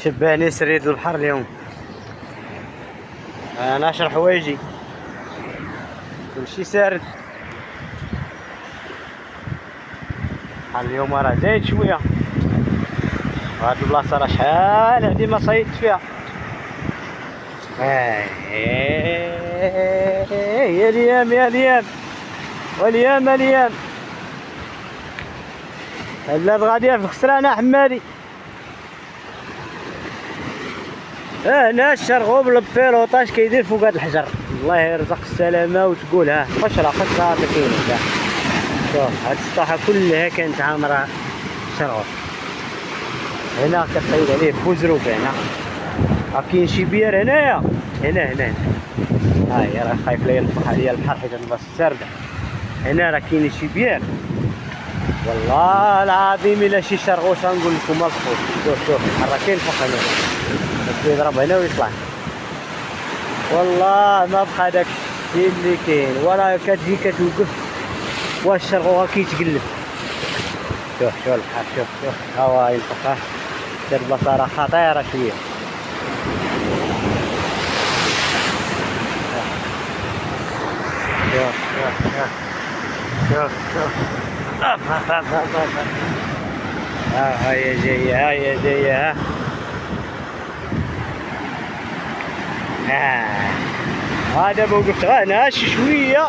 شبعني سريد البحر اليوم. ناشر حوايجي كلشي سارد. اليوم راه زايد شويه، وهاد البلاصه راه شحال هادي ما صيدت فيها. يا اليام يا اليام واليام اليام. البلاد غاديه في الخسرانه حمادي. هنا الشرغوب البيلوطاج كيدير فوق هاد الحجر. الله يرزق السلامه وتقول ها قشره ما كاينش. شوف هاد السطوحه كلها كانت عامره شرغوب. هنا كتصيد عليه بوزروك. هنا كاين شي بير هنايا. هنا ها هي راه خايف لا ينفخ عليا البحر حيت البلاصه سارده. هنا راه كاين شي بير والله العظيم الا شي شرغوش غنقول لكم ما الخوت. شوف البحر راه كينفخ هنا، كيضرب هنا ويطلع. والله ما بقى داك الشيء اللي كاين، وراه كتجي كتوقف والشرغوغه كيتقلب. شوف البحر، شوف ها هو ينفخ. هاد البلاصه راه خطيره شويه. شوف ها هي جايه هذا وقفت انا شويه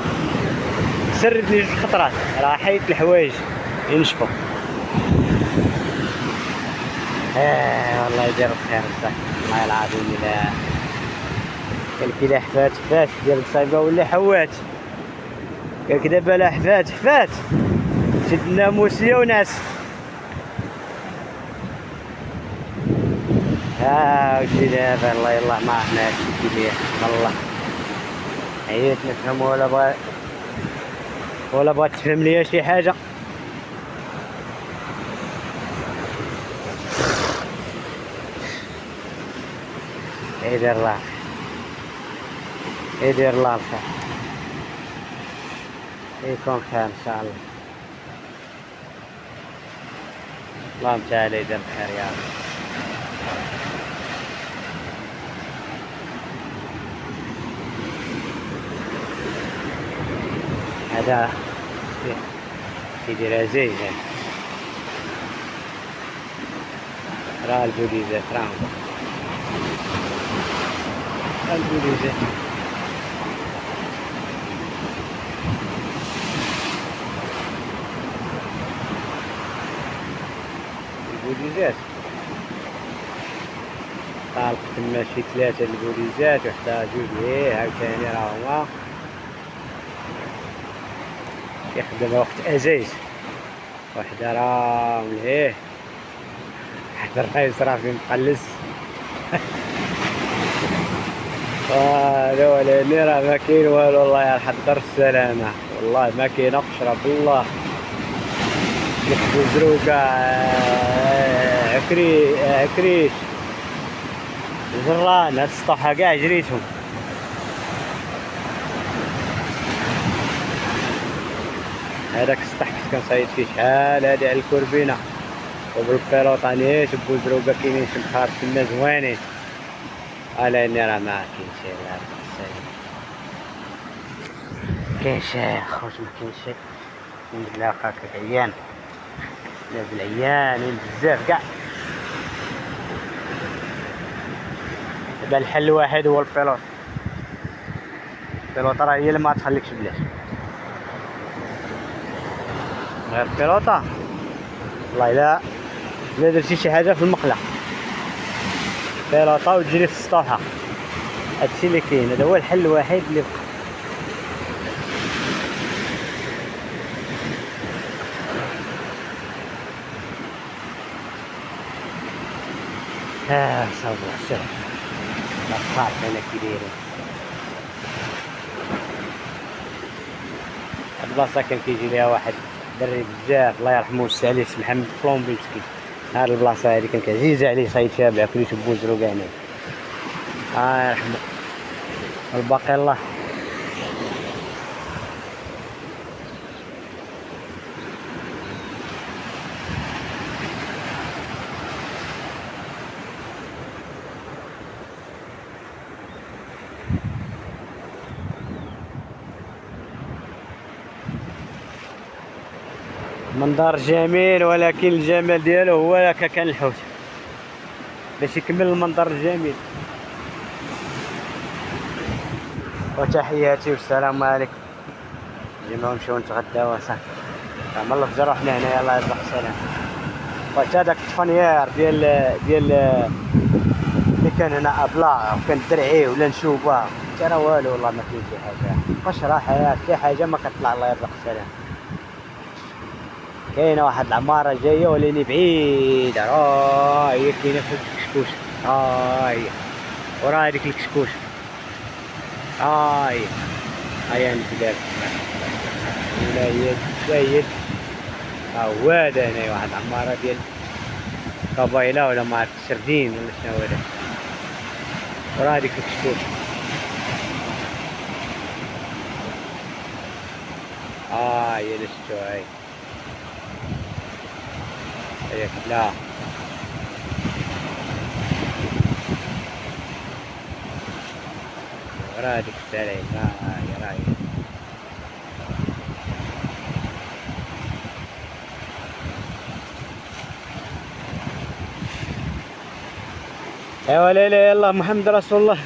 سردني جوج خطرات، راه حيت الحوايج ينشفوا. والله يدير الخير بصح والله العظيم. الا حفات ديال الصايبه ولا حوات كاك دابا لا حفات شد الناموسيه وناس. وشي دابا الله يلاه ما عرفناش كيدير والله. عييت نفهم ولا بغات تفهم ليا شي حاجه. يدير الله الخير، يكون خير ان شاء الله. اللهم تعالى يدير الخير يا رب. هذا يدير عزيز راه البوليزات البوليزات. طالق تما شي 3 البوليزات وحده 2 عاوتاني راه هما كيخدم وقت ازايز. وحده راه ملهيه، حتى الرئيس راه فين مقلس. لاني راه ما كاين والو والله يحضر السلامه. والله ما كاين قشره بالله يحبوا زروقه عكريش جران. هاد السطوحه كاع جريتهم. هذاك السطح كنت كنصايد فيه شحال هادي على الكوربينه وبالبيلوطه نيت وبوزروقه كاينين شي بحار تما زوينين. لاني راه ما كاين شي لا كاين شي خوت ما كاين شي. نلاقاك العيان لا بالعيانين بزاف كاع. دابا الحل الواحد هو البيلوط راه هي اللي ما تخليكش بلاش. غير البيلوطه والله لا درتي شي حاجه في المقله بيلوطه وتجري في السطوحه. هادشي اللي كاين، هذا هو الحل الوحيد اللي بقى. صافي شوف الخاط هنا كيدايرين. هاد البلاصه كان كيجي ليها واحد دري بزاف الله يرحمو ويسع عليه سي محمد بلومبي مسكين. هاد البلاصه هادي كان عزيزه عليه صايد فيها بعكريش وبوزرو كاع هنا. الله يرحمو والباقي الله. منظر جميل، ولكن الجمال ديالو هو كان الحوت باش يكمل المنظر الجميل. وتحياتي والسلام عليكم. اليوم نمشيو نتغداو صافي. من الفجر رحنا هنا. الله يرزق السلام. وحتى داك الطفنيير ديال اللي كان هنا ابلا وكان درعيه ولا نشوبه حتى راه والو والله ما كاين شي حاجه. واش راه حياه شي حاجه ما كطلع. الله يرزق السلام. كاينه واحد العماره جايه وليني بعيده، راه هي كاينه في الكشكوش. هي وراه هذيك الكشكوش. هي الجبال ولا هي السيد. هو هذا هنا واحد العماره ديال قبيله ولا ما عرفت سردين ولا شنو هذا. وراه هذيك الكشكوش. هي اللي شفتوها. هي لا وراه هذيك السراير. هي راهي ايوا. لا اله الا الله محمد رسول الله.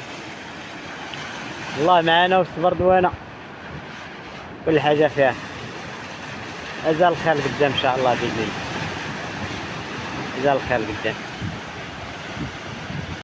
الله معانا والصبر دوانا، كل حاجه فيها. مازال الخير قدام ان شاء الله باذن الله. مازال الخير قدام.